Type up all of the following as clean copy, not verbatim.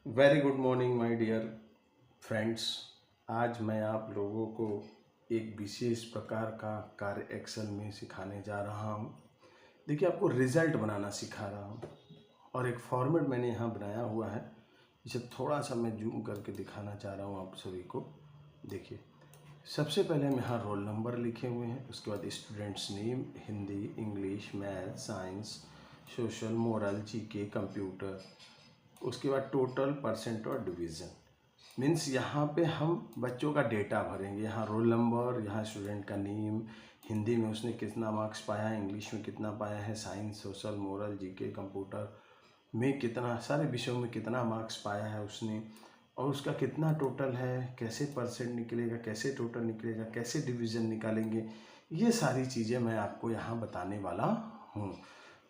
Very good morning my dear friends. आज मैं आप लोगों को एक विशेष प्रकार का कार्य एक्सेल में सिखाने जा रहा हूं। देखिए, आपको रिजल्ट बनाना सिखा रहा हूं और एक फॉर्मेट मैंने यहां बनाया हुआ है। इसे थोड़ा सा मैं जूम करके दिखाना चाह रहा हूं आप सभी को। देखिए, सबसे पहले हम यहाँ रोल नंबर लिखे हुए हैं, उसके बाद students name, Hindi, English, math, science, social, moral, GK, computer, उसके बाद टोटल, परसेंट और डिवीज़न। मीन्स यहाँ पे हम बच्चों का डेटा भरेंगे। यहाँ रोल नंबर, यहाँ स्टूडेंट का नेम, हिंदी में उसने कितना मार्क्स पाया है, इंग्लिश में कितना पाया है, science, social, moral, GK, computer में कितना, सारे विषयों में कितना मार्क्स पाया है उसने, और उसका कितना टोटल है, कैसे परसेंट निकलेगा, कैसे टोटल निकलेगा, कैसे डिवीज़न निकालेंगे, ये सारी चीज़ें मैं आपको यहाँ बताने वाला हूँ।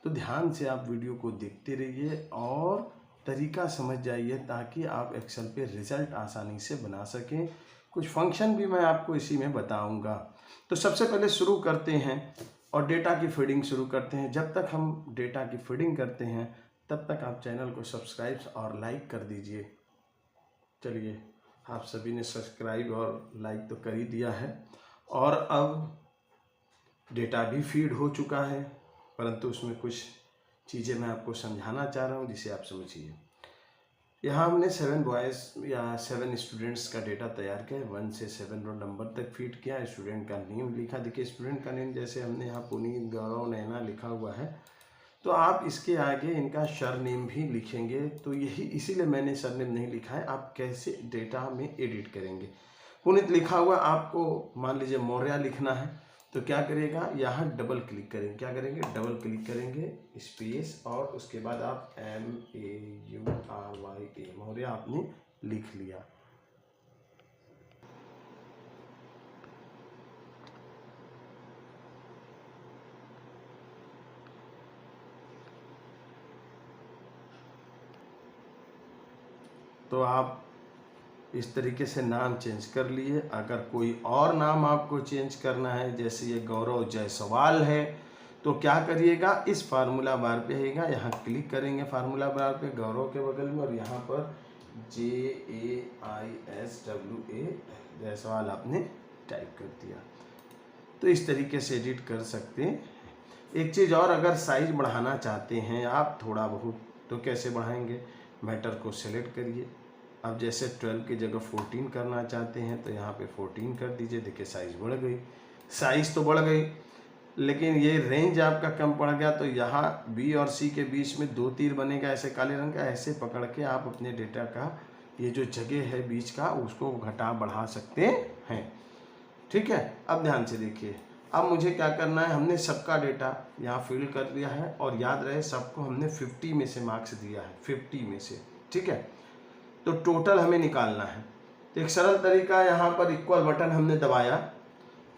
तो ध्यान से आप वीडियो को देखते रहिए और तरीका समझ जाइए ताकि आप एक्सेल पे रिज़ल्ट आसानी से बना सकें। कुछ फंक्शन भी मैं आपको इसी में बताऊंगा। तो सबसे पहले शुरू करते हैं और डेटा की फीडिंग शुरू करते हैं। जब तक हम डेटा की फीडिंग करते हैं तब तक आप चैनल को सब्सक्राइब और लाइक कर दीजिए। चलिए, आप सभी ने सब्सक्राइब और लाइक तो कर ही दिया है और अब डेटा भी फीड हो चुका है, परंतु उसमें कुछ चीज़ें मैं आपको समझाना चाह रहा हूँ जिसे आप समझिए। यहाँ हमने 7 बॉयज़ या 7 स्टूडेंट्स का डेटा तैयार किया, 1 से 7 रोल नंबर तक फीड किया। स्टूडेंट का नेम लिखा। देखिए, स्टूडेंट का नेम जैसे हमने यहाँ पुनीत, गौरव, नैना लिखा हुआ है, तो आप इसके आगे इनका सर नेम भी लिखेंगे। तो यही इसीलिए मैंने सर नेम नहीं लिखा है। आप कैसे डेटा में एडिट करेंगे। पुनीत लिखा हुआ, आपको मान लीजिए मौर्य लिखना है, तो क्या करिएगा, यहाँ डबल क्लिक करेंगे। क्या करेंगे, डबल क्लिक करेंगे, स्पेस, और उसके बाद आप MAURYA मौर्य आपने लिख लिया। तो आप इस तरीके से नाम चेंज कर लिए। अगर कोई और नाम आपको चेंज करना है, जैसे ये गौरव जायसवाल है, तो क्या करिएगा, इस फार्मूला बार पे आएगा, यहाँ क्लिक करेंगे फार्मूला बार पे गौरव के बगल में, और यहाँ पर JAISWA जायसवाल आपने टाइप कर दिया। तो इस तरीके से एडिट कर सकते हैं। एक चीज़ और, अगर साइज बढ़ाना चाहते हैं आप थोड़ा बहुत, तो कैसे बढ़ाएंगे, मैटर को सेलेक्ट करिए। अब जैसे 12 की जगह 14 करना चाहते हैं तो यहाँ पे 14 कर दीजिए। देखिए, साइज़ बढ़ गई। साइज़ तो बढ़ गई, लेकिन ये रेंज आपका कम पड़ गया। तो यहाँ बी और सी के बीच में 2 तीर बनेगा ऐसे काले रंग का। ऐसे पकड़ के आप अपने डेटा का ये जो जगह है बीच का, उसको घटा बढ़ा सकते हैं। ठीक है, अब ध्यान से देखिए। अब मुझे क्या करना है, हमने सबका डेटा यहाँ फिल कर लिया है, और याद रहे सबको हमने 50 में से मार्क्स दिया है, 50 में से। ठीक है, तो टोटल हमें निकालना है। तो एक सरल तरीका, यहाँ पर इक्वल बटन हमने दबाया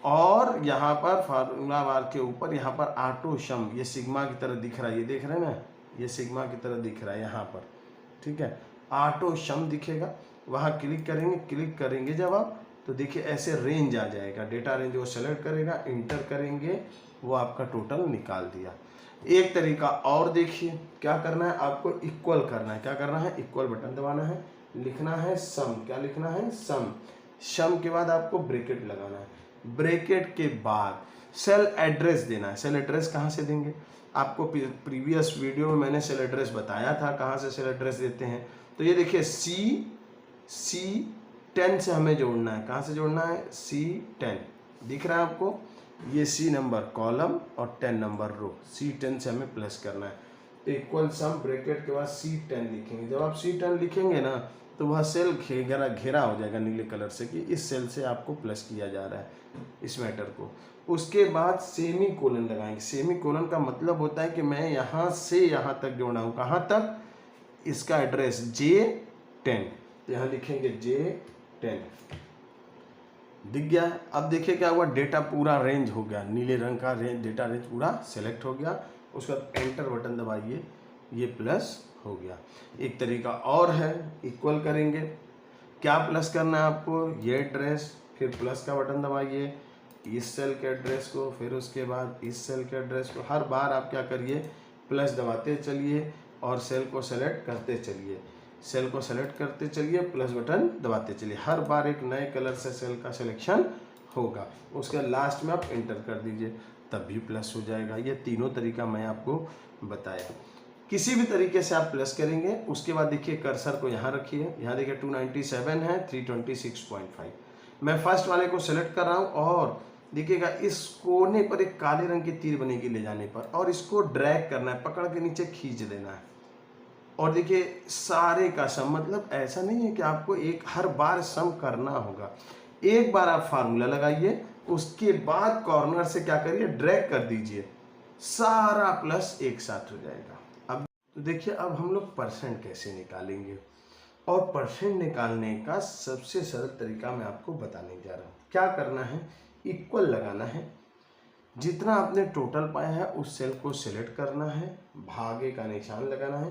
और यहाँ पर फार्मूला बार के ऊपर यहाँ पर ऑटो सम, ये सिग्मा की तरह दिख रहा है, ये देख रहे हैं ना, ये सिग्मा की तरह दिख रहा है यहाँ पर। ठीक है, ऑटो सम दिखेगा, वहाँ क्लिक करेंगे। क्लिक करेंगे जब आप, तो देखिए ऐसे रेंज आ जाएगा, डेटा रेंज वो सेलेक्ट करेगा, इंटर करेंगे, वो आपका टोटल निकाल दिया। एक तरीका और देखिए, क्या करना है आपको, इक्वल करना है। क्या करना है, इक्वल बटन दबाना है, लिखना है सम। क्या लिखना है, सम। सम के बाद आपको ब्रैकेट लगाना है। ब्रैकेट के बाद सेल एड्रेस देना है। सेल एड्रेस कहाँ से देंगे, आपको प्रीवियस वीडियो में मैंने सेल एड्रेस बताया था कहाँ से सेल एड्रेस देते हैं। तो ये देखिए, C10 से हमें जोड़ना है। कहाँ से जोड़ना है, C10 दिख रहा है आपको, ये C नंबर कॉलम और 10 नंबर रो। C10 से हमें प्लस करना है। तो इक्वल सम ब्रैकेट के बाद C10 लिखेंगे। जब आप C10 लिखेंगे ना, तो वह सेल घेरा हो जाएगा नीले कलर से कि इस सेल से आपको प्लस किया जा रहा है इस मैटर को। उसके बाद सेमी कोलन लगाएंगे। सेमी कोलन का मतलब होता है कि मैं यहाँ से यहाँ तक जोड़ा हूँ। कहाँ तक, इसका एड्रेस J10, तो यहाँ लिखेंगे J10। दिख गया। अब देखिए क्या हुआ, डेटा पूरा रेंज हो गया, नीले रंग का रेंज, डेटा रेंज पूरा सेलेक्ट हो गया। उसके बाद एंटर बटन दबाइए, ये प्लस हो गया। एक तरीका और है, इक्वल करेंगे। क्या प्लस करना है आपको, ये एड्रेस, फिर प्लस का बटन दबाइए, इस सेल के एड्रेस को, फिर उसके बाद इस सेल के एड्रेस को। हर बार आप क्या करिए, प्लस दबाते चलिए और सेल को सेलेक्ट करते चलिए। सेल को सेलेक्ट करते चलिए, प्लस बटन दबाते चलिए, हर बार एक नए कलर से सेल का सिलेक्शन होगा। उसके लास्ट में आप एंटर कर दीजिए, तब भी प्लस हो जाएगा। ये तीनों तरीका मैं आपको बताया। किसी भी तरीके से आप प्लस करेंगे। उसके बाद देखिए कर्सर को यहाँ रखिए, यहाँ देखिए 297 है, 326.5। मैं फर्स्ट वाले को सेलेक्ट कर रहा हूँ और देखिएगा इस कोने पर एक काले रंग की तीर बनेगी ले जाने पर, और इसको ड्रैग करना है, पकड़ के नीचे खींच देना है। और देखिए सारे का सम, मतलब ऐसा नहीं है कि आपको एक हर बार सम करना होगा। एक बार आप फार्मूला लगाइए, उसके बाद कॉर्नर से क्या करिए, ड्रैग कर दीजिए, सारा प्लस एक साथ हो जाएगा। अब तो देखिए अब हम लोग परसेंट कैसे निकालेंगे, और परसेंट निकालने का सबसे सरल तरीका मैं आपको बताने जा रहा हूँ। क्या करना है, इक्वल लगाना है, जितना आपने टोटल पाया है उस सेल को सिलेक्ट करना है, भागे का निशान लगाना है,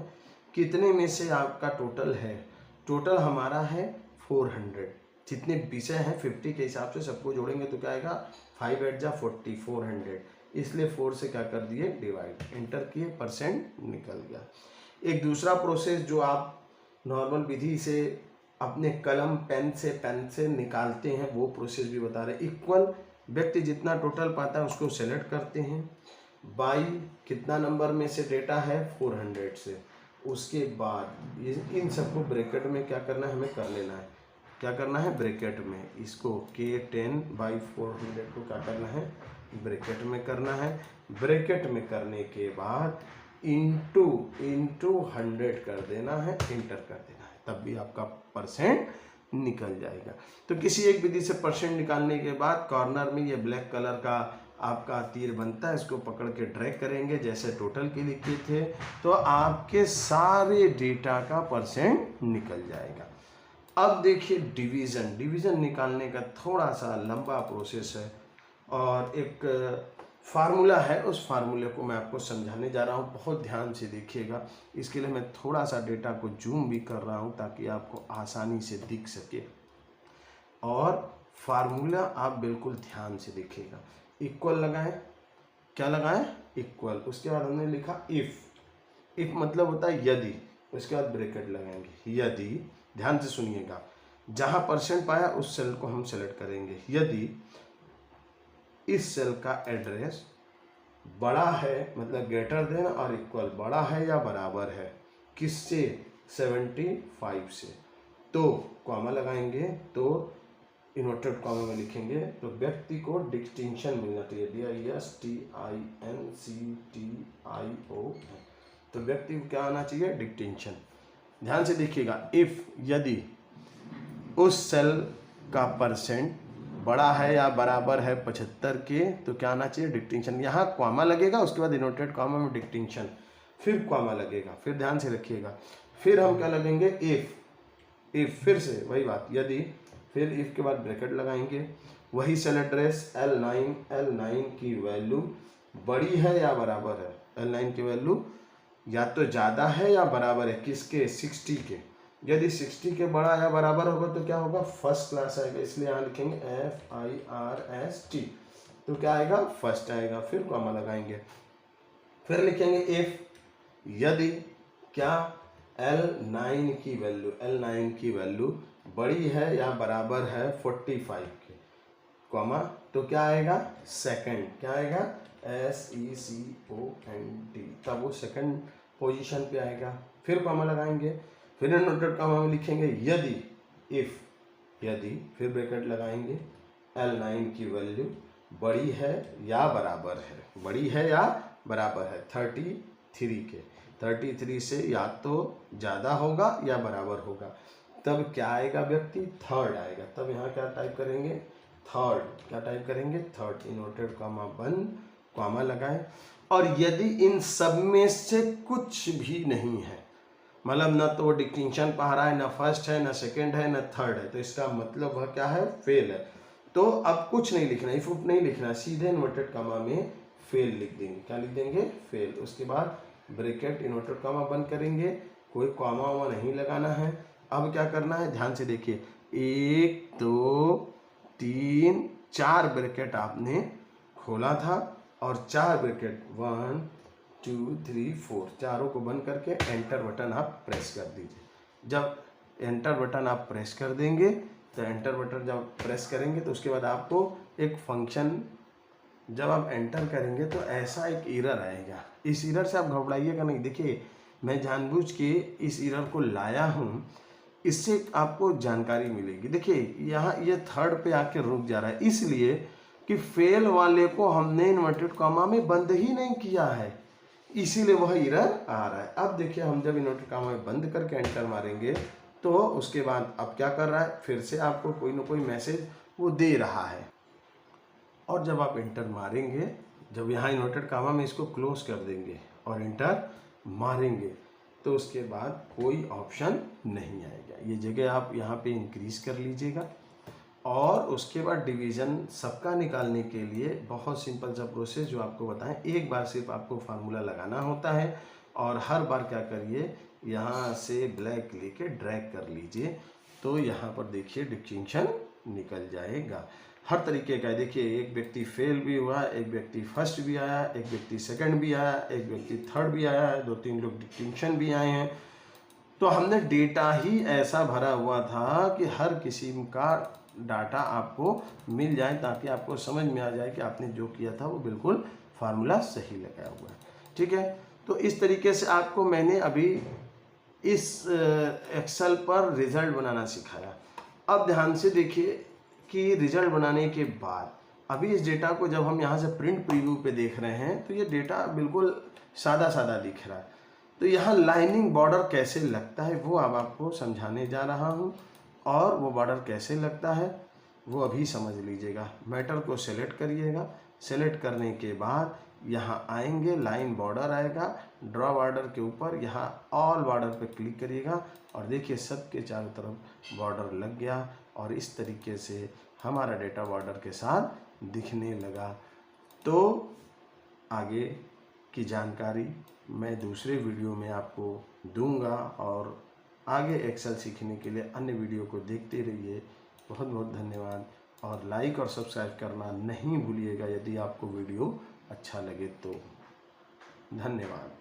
कितने में से आपका टोटल है। टोटल हमारा है 400, जितने विषय हैं 50 के हिसाब से सबको जोड़ेंगे तो क्या आएगा, 5 8 जा 40, 400, इसलिए 4 से क्या कर दिए, डिवाइड, एंटर किए, परसेंट निकल गया। एक दूसरा प्रोसेस जो आप नॉर्मल विधि से अपने कलम पेन से निकालते हैं वो प्रोसेस भी बता रहे। इक्वल, व्यक्ति जितना टोटल पाता है उसको सेलेक्ट करते हैं, बाई कितना नंबर में से डेटा है 400 से, उसके बाद ये इन सबको ब्रैकेट में क्या करना है, हमें कर लेना है। क्या करना है, ब्रैकेट में इसको K10/400 को क्या करना है, ब्रैकेट में करना है। ब्रैकेट में करने के बाद इंटू 100 कर देना है, एंटर कर देना है, तब भी आपका परसेंट निकल जाएगा। तो किसी एक विधि से परसेंट निकालने के बाद कॉर्नर में ये ब्लैक कलर का आपका तीर बनता है, इसको पकड़ के ड्रैग करेंगे जैसे टोटल के लिखे थे, तो आपके सारे डेटा का परसेंट निकल जाएगा। अब देखिए डिवीज़न निकालने का थोड़ा सा लंबा प्रोसेस है, और एक फार्मूला है, उस फार्मूले को मैं आपको समझाने जा रहा हूँ, बहुत ध्यान से देखिएगा। इसके लिए मैं थोड़ा सा डेटा को जूम भी कर रहा हूँ ताकि आपको आसानी से दिख सके, और फार्मूला आप बिल्कुल ध्यान से देखिएगा। इक्वल लगाएं, क्या लगाएं, इक्वल, उसके बाद हमने लिखा इफ मतलब होता है यदि, उसके बाद ब्रैकेट लगाएंगे, यदि, ध्यान से सुनिएगा, जहां परसेंट पाया उस सेल को हम सेलेक्ट करेंगे। यदि इस सेल का एड्रेस बड़ा है, मतलब ग्रेटर देन और इक्वल, बड़ा है या बराबर है किससे, 75 से, तो कॉमा लगाएंगे, तो इन्वर्टेड कॉमा में लिखेंगे, तो व्यक्ति को डिस्टिंक्शन मिलना चाहिए, DISTINCTION, तो व्यक्ति को क्या आना चाहिए, डिस्टिंक्शन। ध्यान से देखिएगा, इफ यदि उस सेल का परसेंट बड़ा है या बराबर है 75 के, तो क्या आना चाहिए, डिस्टिंक्शन। यहाँ कॉमा लगेगा, उसके बाद इन्वर्टेड कॉमा में डिस्टिंक्शन, फिर कॉमा लगेगा, फिर ध्यान से रखिएगा, फिर हम क्या लगेंगे, इफ फिर से वही बात, यदि, फिर इफ के बाद ब्रैकेट लगाएंगे, वही सेल एड्रेस L9 की वैल्यू बड़ी है या बराबर है, L9 की वैल्यू या तो ज़्यादा है या बराबर है किसके, 60 के। यदि 60 के बड़ा या बराबर होगा तो क्या होगा, फर्स्ट क्लास आएगा, इसलिए यहाँ लिखेंगे FIRST, तो क्या आएगा, फर्स्ट आएगा, फिर कॉमा लगाएंगे, फिर लिखेंगे इफ यदि क्या, L9 की वैल्यू बड़ी है या बराबर है 45 के, कॉमा, तो क्या आएगा, सेकंड, क्या आएगा, SECOND, तब वो सेकंड पोजीशन पे आएगा, फिर कॉमा लगाएंगे, फिर इन्वर्टेड कॉमा में लिखेंगे यदि, फिर ब्रैकेट लगाएंगे, L9 की वैल्यू बड़ी है या बराबर है 33 के, 33 से या तो ज़्यादा होगा या बराबर होगा, तब क्या आएगा, व्यक्ति थर्ड आएगा, तब यहाँ क्या टाइप करेंगे, थर्ड, इन्वर्टेड कॉमा बंद, कॉमा लगाए। और यदि इन सब में से कुछ भी नहीं है, मतलब ना तो वो डिस्टिंक्शन पा रहा है, ना फर्स्ट है, ना सेकंड है, ना थर्ड है, तो इसका मतलब वह क्या है, फेल है। तो अब कुछ नहीं लिखना, इफ उफ नहीं लिखना, सीधे इन्वर्टेड कॉमा में फेल लिख देंगे, क्या लिख देंगे, फेल। उसके बाद ब्रैकेट, इन्वर्टेड कॉमा बंद करेंगे, कोई कॉमा वामा नहीं लगाना है। अब क्या करना है, ध्यान से देखिए, 1 2 3 4 ब्रैकेट आपने खोला था, और 4 ब्रैकेट 1 2 3 4 चारों को बंद करके एंटर बटन आप प्रेस कर दीजिए। जब एंटर बटन आप प्रेस कर देंगे तो एंटर बटन जब प्रेस करेंगे तो उसके बाद आपको एक फंक्शन, जब आप एंटर करेंगे तो ऐसा एक एरर आएगा। इस एरर से आप घबराइएगा नहीं। देखिए मैं जानबूझ के इस एरर को लाया हूँ, इससे आपको जानकारी मिलेगी। देखिए यहाँ ये थर्ड पे आके रुक जा रहा है, इसलिए कि फेल वाले को हमने इन्वर्टेड कॉमा में बंद ही नहीं किया है, इसीलिए वह एरर आ रहा है। अब देखिए हम जब इन्वर्टेड कॉमा में बंद करके एंटर मारेंगे तो उसके बाद अब क्या कर रहा है, फिर से आपको कोई ना कोई मैसेज वो दे रहा है। और जब आप एंटर मारेंगे, जब यहाँ इन्वर्टेड कॉमा में इसको क्लोज कर देंगे और एंटर मारेंगे तो उसके बाद कोई ऑप्शन नहीं आएगा। ये जगह आप यहाँ पे इंक्रीज कर लीजिएगा। और उसके बाद डिवीज़न सबका निकालने के लिए बहुत सिंपल सा प्रोसेस जो आपको बताएं, एक बार सिर्फ आपको फार्मूला लगाना होता है और हर बार क्या करिए, यहाँ से ब्लैक लेके ड्रैग कर लीजिए तो यहाँ पर देखिए डिस्टिंक्शन निकल जाएगा। हर तरीके का है। देखिए एक व्यक्ति फेल भी हुआ, एक व्यक्ति फर्स्ट भी आया, एक व्यक्ति सेकंड भी आया, एक व्यक्ति थर्ड भी आया है, 2-3 लोग डिस्टिंक्शन भी आए हैं। तो हमने डेटा ही ऐसा भरा हुआ था कि हर किस्म का डाटा आपको मिल जाए, ताकि आपको समझ में आ जाए कि आपने जो किया था वो बिल्कुल फार्मूला सही लगाया हुआ है। ठीक है, तो इस तरीके से आपको मैंने अभी इस एक्सेल पर रिजल्ट बनाना सिखाया। अब ध्यान से देखिए कि रिजल्ट बनाने के बाद अभी इस डेटा को जब हम यहाँ से प्रिंट प्रीव्यू पे देख रहे हैं तो ये डेटा बिल्कुल सादा सादा दिख रहा है। तो यहाँ लाइनिंग बॉर्डर कैसे लगता है वो अब आपको समझाने जा रहा हूँ, और वो बॉर्डर कैसे लगता है वो अभी समझ लीजिएगा। मैटर को सेलेक्ट करिएगा, सेलेक्ट करने के बाद यहाँ आएंगे, लाइन बॉर्डर आएगा, ड्रॉ बॉर्डर के ऊपर यहाँ ऑल बॉर्डर पे क्लिक करिएगा और देखिए सबके चारों तरफ बॉर्डर लग गया और इस तरीके से हमारा डेटा बॉर्डर के साथ दिखने लगा। तो आगे की जानकारी मैं दूसरे वीडियो में आपको दूंगा और आगे एक्सेल सीखने के लिए अन्य वीडियो को देखते रहिए। बहुत बहुत धन्यवाद, और लाइक और सब्सक्राइब करना नहीं भूलिएगा यदि आपको वीडियो अच्छा लगे तो। धन्यवाद।